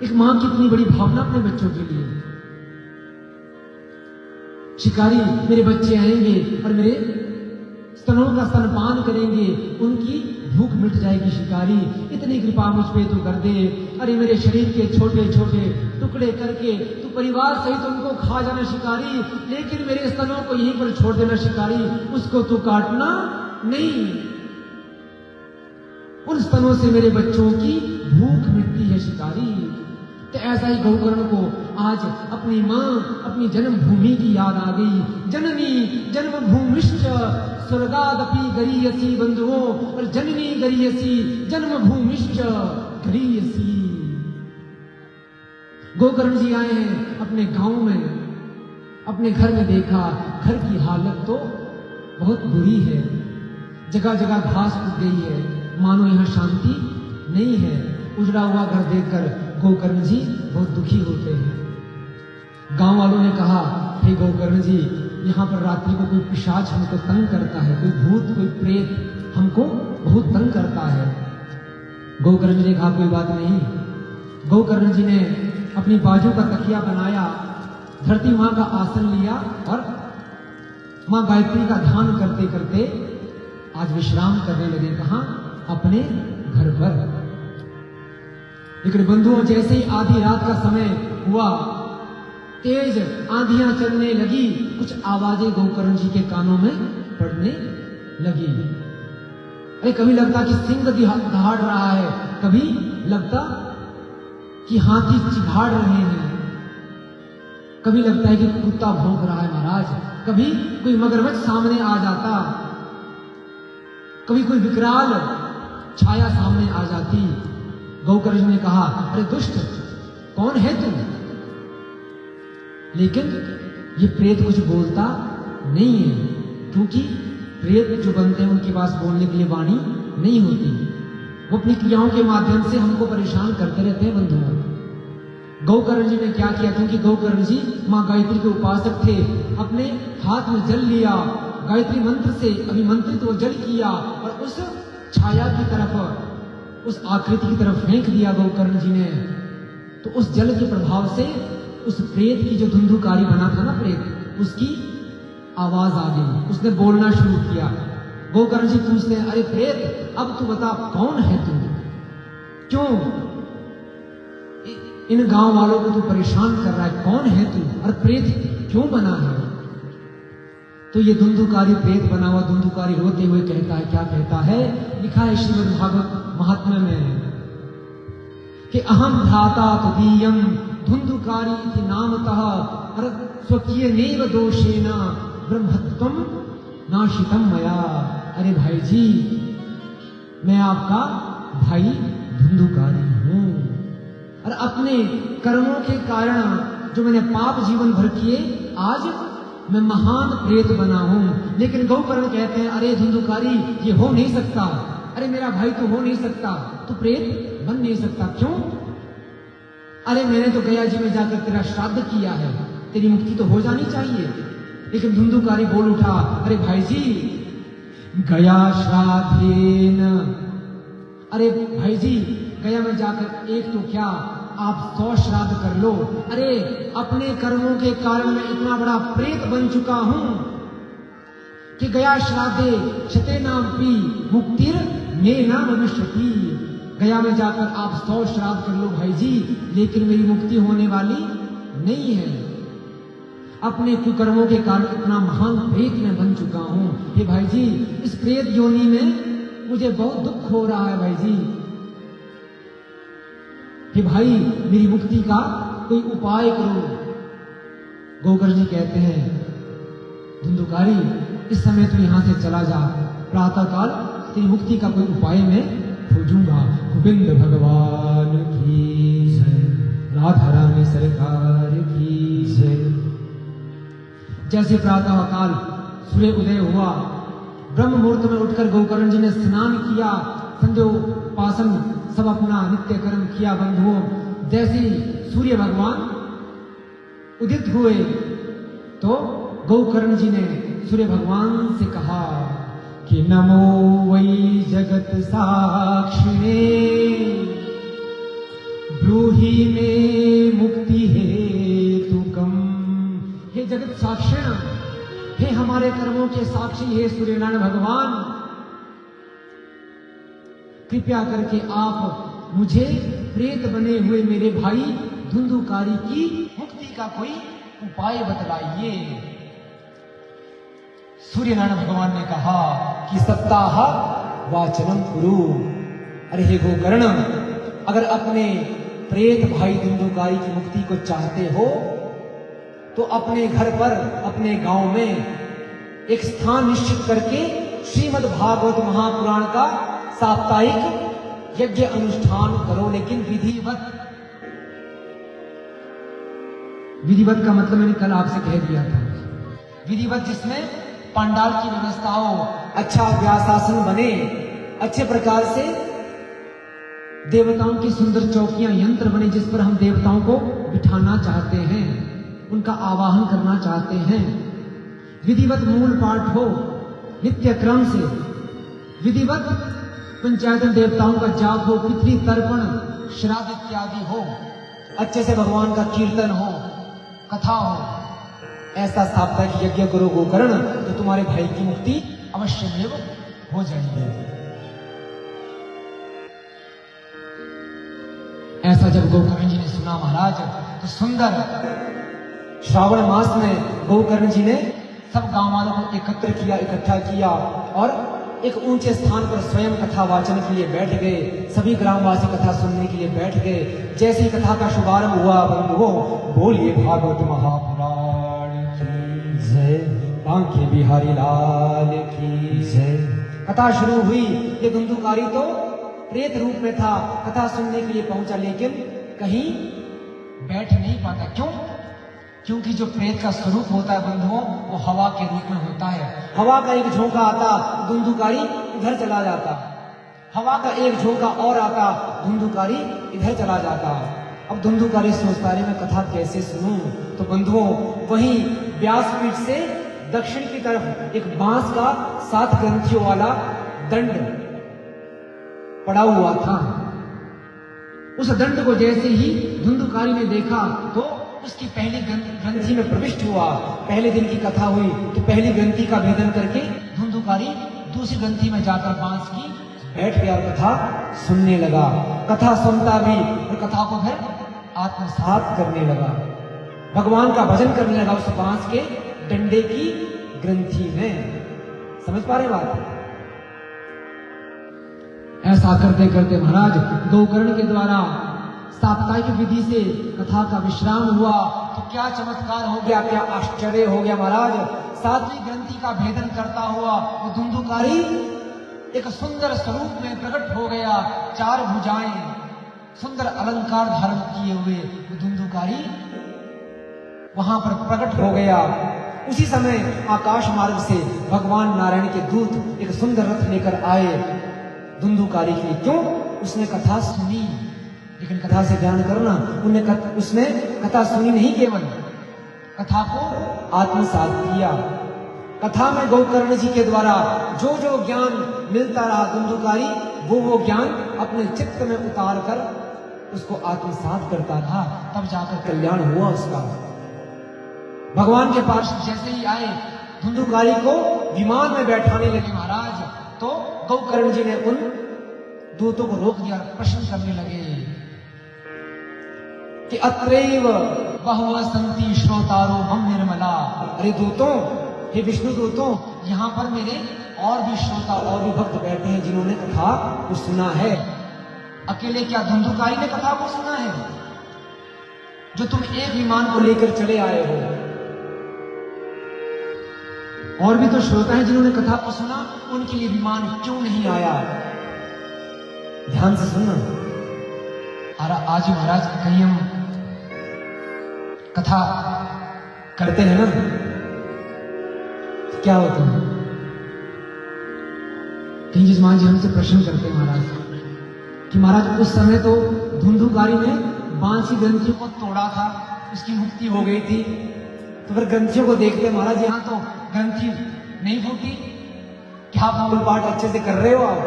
एक मां की इतनी बड़ी भावना अपने बच्चों के लिए। शिकारी मेरे बच्चे आएंगे और मेरे स्तनों का स्तनपान करेंगे, उनकी भूख मिट जाएगी। शिकारी इतनी कृपा मुझ पे तू कर दे। अरे मेरे शरीर के छोटे छोटे टुकड़े करके तू परिवार सहित उनको खा जाना शिकारी, लेकिन मेरे स्तनों को यहीं पर छोड़ देना शिकारी, उसको तू काटना नहीं। उन स्तनों से मेरे बच्चों की भूख मिटती है शिकारी। तो ऐसा ही गौकर्ण को आज अपनी मां, अपनी जन्मभूमि की याद आ गई। जननी जन्मभूमिश्च स्वर्गादपि गरीयसी बंधुओं, और जननी गरीयसी जन्मभूमिश्च गरीयसी। गोकर्ण जी आए हैं अपने गांव में, अपने घर में देखा घर की हालत तो बहुत बुरी है, जगह जगह घास उग गई है, मानो यहां शांति नहीं है। उजड़ा हुआ घर देखकर गोकर्ण जी बहुत दुखी होते हैं। गांव वालों ने कहा, हे गोकर्ण जी, यहाँ पर रात्रि को कोई पिशाच हमको तंग करता है, कोई भूत कोई प्रेत हमको बहुत तंग करता है। गोकर्ण जी ने कहा, कोई बात नहीं। गोकर्ण जी ने अपनी बाजू का तकिया बनाया, धरती मां का आसन लिया और मां गायत्री का ध्यान करते करते आज विश्राम करने लगे। कहां? अपने घर पर। लेकिन बंधुओं, जैसे ही आधी रात का समय हुआ, तेज आंधियां चलने लगी, कुछ आवाजें गोकर्ण जी के कानों में पड़ने लगी। अरे कभी लगता कि सिंह दहाड़ रहा है, कभी लगता कि हाथी चिघाड़ रहे हैं, कभी लगता है कि कुत्ता भौंक रहा है महाराज, कभी कोई मगरमच्छ सामने आ जाता, कभी कोई विकराल छाया सामने आ जाती। गोकर्ण ने कहा, अरे दुष्ट, कौन है तुम? लेकिन ये प्रेत कुछ बोलता नहीं है, क्योंकि प्रेत जो बनते हैं उनके पास बोलने के लिए वाणी नहीं होती। वो अपनी क्रियाओं के माध्यम से हमको परेशान करते रहते हैं बंधुओं। गोकर्ण जी ने क्या किया? क्योंकि गोकर्ण जी मां गायत्री के उपासक थे, अपने हाथ में जल लिया, गायत्री मंत्र से अभिमंत्रित वो जल किया और उस छाया की तरफ, उस आकृति की तरफ फेंक दिया गोकर्ण जी ने। तो उस जल के प्रभाव से उस प्रेत की जो धुंधुकारी बना था ना प्रेत, उसकी आवाज आ गई, उसने बोलना शुरू किया। गोकर्ण जी पूछते हैं, अरे प्रेत, अब तू बता कौन है तू? क्यों इन गांव वालों को तू परेशान कर रहा है? कौन है तू और प्रेत क्यों बना है? तो ये धुंधुकारी प्रेत बना हुआ धुंधुकारी रोते हुए कहता है, क्या कहता है? लिखा है श्रीमद् भागवत महात्म्य में कि अहम भ्राता तदीयम धुंधुकारी इति नामतः और स्वकीय नैव दोषेण ब्रह्मत्वम नाशितम मया। अरे भाई जी, मैं आपका भाई धुंधुकारी हूं और अपने कर्मों के कारण जो मैंने पाप जीवन भर किए, आज मैं महान प्रेत बना हूं। लेकिन गोकर्ण कहते हैं, अरे धुंधुकारी, ये हो नहीं सकता, अरे मेरा भाई तो हो नहीं सकता, तू प्रेत बन नहीं सकता। क्यों? अरे मैंने तो गया जी में जाकर तेरा श्राद्ध किया है, तेरी मुक्ति तो हो जानी चाहिए। लेकिन धुंधुकारी बोल उठा, अरे भाई जी, गया श्राद्धेन, अरे भाई जी, गया में जाकर एक तो क्या, आप 100 श्राद्ध कर लो। अरे अपने कर्मों के कारण मैं इतना बड़ा प्रेत बन चुका हूं कि गया श्राद्धे शतेनापि मुक्तिर में ना भविष्यति। गया में जाकर आप 100 श्राद्ध कर लो भाई जी, लेकिन मेरी मुक्ति होने वाली नहीं है। अपने कुकर्मों के कारण इतना महान प्रेत मैं बन चुका हूं। हे भाई जी, इस प्रेत योनि में मुझे बहुत दुख हो रहा है भाई जी। हे भाई, मेरी मुक्ति का कोई उपाय करो। गोकर्ण जी कहते हैं, धुंधुकारी, इस समय तू यहां से चला जा, प्रातः काल तेरी मुक्ति का कोई उपाय मैं खोजूंगा। गोविंद भगवान की जय, राधा रानी सरकार की जय। जैसे प्रातः काल सूर्य उदय हुआ, ब्रह्म मुहूर्त में उठकर गोकर्ण जी ने स्नान किया, संध्योपासन सब अपना नित्य कर्म किया। बंधुओं, जैसे सूर्य भगवान उदित हुए तो गोकर्ण जी ने सूर्य भगवान से कहा कि नमो वै जगत साक्षिणे ब्रूहि में मुक्ति है तू कम। हे जगत साक्षिण, हे हमारे कर्मों के साक्षी, हे सूर्यनारायण भगवान, कृपया करके आप मुझे प्रेत बने हुए मेरे भाई धुंधुकारी की मुक्ति का कोई उपाय बतलाइए। सूर्यनारायण भगवान ने कहा कि सप्ताह वाचनम कुरु। अरे हे गोकर्ण, अगर अपने प्रेत भाई धुंधुकारी की मुक्ति को चाहते हो तो अपने घर पर, अपने गांव में एक स्थान निश्चित करके श्रीमद् भागवत महापुराण का साप्ताहिक यज्ञ अनुष्ठान करो, लेकिन विधिवत। विधिवत का मतलब मैंने कल आपसे कह दिया था, विधिवत जिसमें पंडाल की व्यवस्था हो, अच्छा व्यासासन बने, अच्छे प्रकार से देवताओं की सुंदर चौकियां, यंत्र बने जिस पर हम देवताओं को बिठाना चाहते हैं, उनका आवाहन करना चाहते हैं। विधिवत मूल पाठ हो, नित्य क्रम से विधिवत पंचायतन देवताओं का जाप हो, पितृ तर्पण श्राद्ध इत्यादि हो, अच्छे से भगवान का कीर्तन हो, कथा हो। ऐसा साप्ताहिक यज्ञ करो गोकर्ण, तो तुम्हारे भाई की मुक्ति अवश्य हो जाएगी। ऐसा जब गोकर्ण जी ने सुना महाराज, तो सुंदर श्रावण मास में गोकर्ण जी ने सब गांव वालों को एकत्र किया, इकट्ठा किया और एक ऊंचे स्थान पर स्वयं कथा वाचन के लिए बैठ गए। सभी ग्रामवासी कथा सुनने के लिए बैठ गए। जैसे ही कथा का शुभारंभ हुआ, बंधुओं बोलिए भागवत महापुराण की जय, बांके बिहारी लाल की जय। कथा शुरू हुई। ये धुंधुकारी तो प्रेत रूप में था, कथा सुनने के लिए पहुंचा, लेकिन कहीं बैठ नहीं पाता। क्यों? क्योंकि जो प्रेत का स्वरूप होता है बंधुओं, वो हवा के रूप में होता है। हवा का एक झोंका आता, धुंधुकारी इधर चला जाता। हवा का एक झोंका और आता, धुंधुकारी इधर चला जाता। अब धुंधुकारी सोचता है मैं कथा कैसे सुनूं? तो बंधुओं वहीं व्यासपीठ से दक्षिण की तरफ एक बांस का 7 ग्रंथियों वाला दंड पड़ा हुआ था। उस दंड को जैसे ही धुंधुकारी ने देखा तो उसकी पहली ग्रंथि में प्रविष्ट हुआ। पहले दिन की कथा हुई तो पहली ग्रंथि का भेदन करके धुंधुकारी दूसरी ग्रंथि में जाकर बांस की बैठ गया और कथा सुनने लगा। कथा सुनता भी और कथा को फिर आत्मसात करने लगा, भगवान का भजन करने लगा उस बांस के डंडे की ग्रंथि में। समझ पा रहे बात? ऐसा करते करते महाराज गोकर्ण के द्वारा साप्ताहिक विधि से कथा का विश्राम हुआ तो क्या चमत्कार हो गया, क्या आश्चर्य हो गया महाराज। 7वीं ग्रंथि का भेदन करता हुआ वो धुंधुकारी एक सुंदर स्वरूप में प्रकट हो गया। 4 भुजाएं, सुंदर अलंकार धारण किए हुए वो धुंधुकारी वहां पर प्रकट हो गया। उसी समय आकाश मार्ग से भगवान नारायण के दूत एक सुंदर रथ लेकर आए धुंधुकारी के लिए। क्यों? उसने कथा सुनी, लेकिन कथा से ध्यान करना, उसने कथा सुनी नहीं, केवल कथा को आत्मसात किया। कथा में गोकर्ण जी के द्वारा जो जो ज्ञान मिलता रहा धुंधुकारी वो ज्ञान अपने चित्त में उतार कर उसको आत्मसात करता रहा। तब जाकर कल्याण हुआ उसका। भगवान के पास जैसे ही आए धुंधुकारी को विमान में बैठाने लगे महाराज, तो गोकर्ण जी ने उन दूतों को रोक दिया, प्रश्न करने लगे कि अत्रैव बहवः सन्ति श्रोतारो मम निर्मला। अरे दूतों, हे विष्णु दूतों, यहाँ पर मेरे और भी श्रोता और भी भक्त बैठे हैं जिन्होंने कथा को सुना है। अकेले क्या धुंधुकारी ने कथा को सुना है? जो तुम एक विमान को लेकर चले आए हो, और भी तो श्रोता हैं जिन्होंने कथा को सुना, उनके लिए विमान क्यों नहीं आया? ध्यान से सुनना। आज महाराज कहीं हम कथा करते हैं ना, क्या होता है कहीं जजमान जी हमसे प्रश्न करते हैं महाराज कि महाराज उस समय तो धुंधुकारी ने बांसी ग्रंथियों को तोड़ा था, उसकी मुक्ति हो गई थी, तो फिर ग्रंथियों को देखते महाराज यहाँ तो ग्रंथि नहीं फूटी, क्या आप मूल पाठ अच्छे से कर रहे हो? आप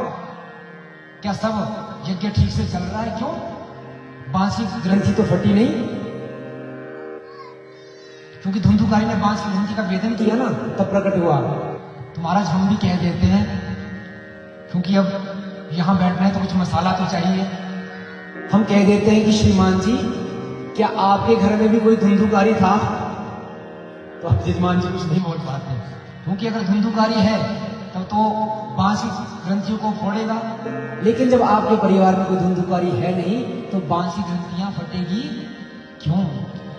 क्या सब यज्ञ ठीक से चल रहा है? क्यों? बांस की ग्रंथि तो फटी नहीं, क्योंकि धुंधुकारी ने बांस की ग्रंथि का वेदन किया ना, तब प्रकट हुआ। तो महाराज हम भी कह देते हैं, क्योंकि अब यहां बैठना है तो कुछ मसाला तो चाहिए, हम कह देते हैं कि श्रीमान जी, क्या आपके घर में भी कोई धुंधुकारी था? तो अब जजमान जी कुछ नहीं बोल पाते, क्योंकि अगर धुंधुकारी है तब तो बांस की ग्रंथियों को फोड़ेगा, लेकिन जब आपके परिवार में कोई धुंधुकारी है नहीं तो बांस की ग्रंथियां फटेगी क्यों?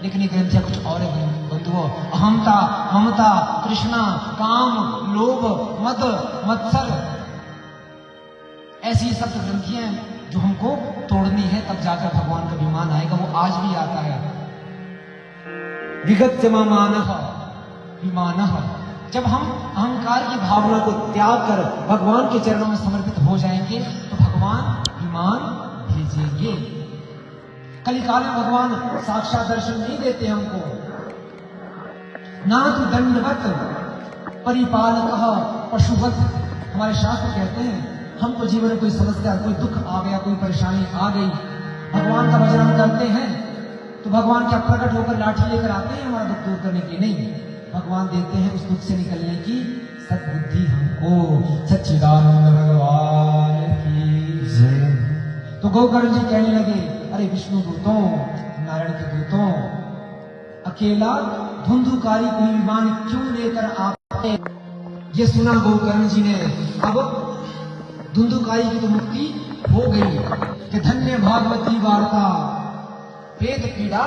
लेकिन ये ग्रंथियां कुछ और है बंधुओं। अहमता, ममता, तृष्णा, काम, लोभ, मद, मत्सर, ऐसी सब ग्रंथियां जो हमको तोड़नी है, तब जाकर भगवान का विमान आएगा। वो आज भी आता है। विगत जमामानः विमानः। जब हम अहंकार की भावना को त्याग कर भगवान के चरणों में समर्पित हो जाएंगे तो भगवान विमान भेजेंगे। कलिकाल में भगवान साक्षात दर्शन नहीं देते हमको। ना तो दंडवत परिपालकः पशुवत। हमारे शास्त्र कहते हैं हमको जीवन में कोई समस्या, कोई दुख आ गया, कोई परेशानी आ गई, भगवान का भजन हम करते हैं तो भगवान क्या प्रकट होकर लाठी लेकर आते हैं हमारा दुख दूर करने के लिए? नहीं, भगवान देते हैं उस दुख से निकलने की सद्बुद्धि हमको। सच्चिदानंद भगवान की जय। तो गोकर्ण जी कहने लगे, अरे विष्णु दूतों, नारायण के दूतों, अकेला धुंधुकारी कोई विमान क्यों लेकर आते? ये सुना गोकर्ण जी ने। अब धुंधुकारी की तो मुक्ति हो गई कि धन्य भागवती वार्ता, वेद पीड़ा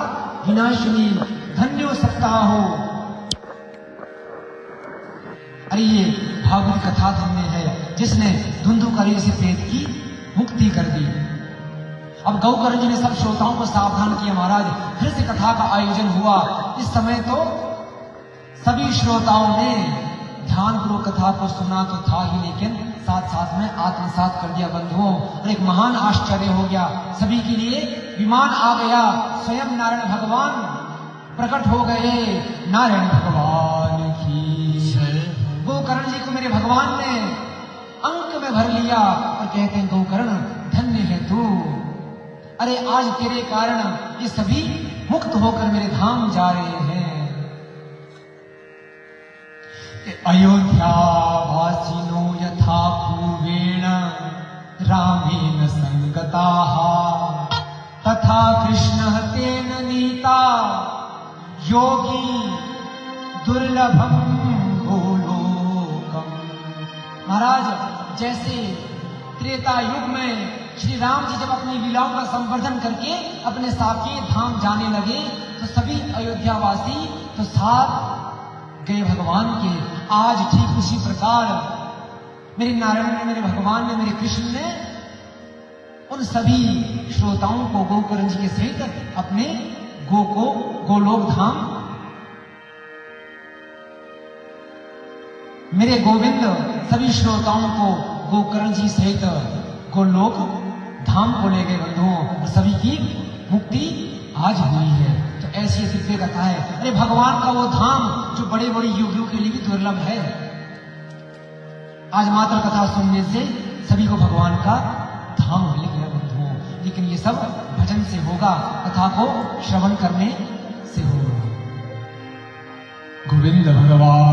विनाशिनी, धन्यो सप्ताहो। अरे ये भागवत कथा धन्य है जिसने धुंधुकारी से प्रेत की मुक्ति कर दी। अब गौकर्ण जी ने सब श्रोताओं को सावधान किया, महाराज फिर से कथा का आयोजन हुआ। इस समय तो सभी श्रोताओं ने ध्यानपूर्वक कथा को सुना तो था ही, लेकिन साथ साथ में आत्मसात कर दिया बंधुओं। और एक महान आश्चर्य हो गया सभी के लिए। विमान आ गया, स्वयं नारायण भगवान प्रकट हो गए। नारायण भगवान की जय। गोकर्ण जी को मेरे भगवान ने अंक में भर लिया और कहते हैं, गोकर्ण धन्य है तू। अरे आज तेरे कारण ये सभी मुक्त होकर मेरे धाम जा रहे हैं। अयोध्या वासिनो यथा पूर्वेण रामेण संगताः तथा कृष्णः तेन नीता योगी दुर्लभम गोलोकम। महाराज जैसे त्रेता युग में श्री राम जी जब अपनी लीलाओं का संवर्धन करके अपने साकेत धाम जाने लगे तो सभी अयोध्यावासी तो साथ गए भगवान के। आज ठीक उसी प्रकार मेरे नारायण ने, मेरे भगवान ने, मेरे कृष्ण ने उन सभी श्रोताओं को गोकर्ण जी के सहित अपने गोलोक धाम, मेरे गोविंद सभी श्रोताओं को गोकर्ण जी सहित गोलोक धाम को ले गए बंधुओं, और सभी की मुक्ति आज हुई है। तो ऐसी दिव्य कथा है। अरे भगवान का वो धाम जो बड़े बड़े योगियों के लिए भी दुर्लभ है, आज मात्र कथा सुनने से सभी को भगवान का धाम मिल गया बंधुओं। लेकिन ये सब भजन से होगा, कथा को श्रवण करने से होगा। गोविंद भगवान।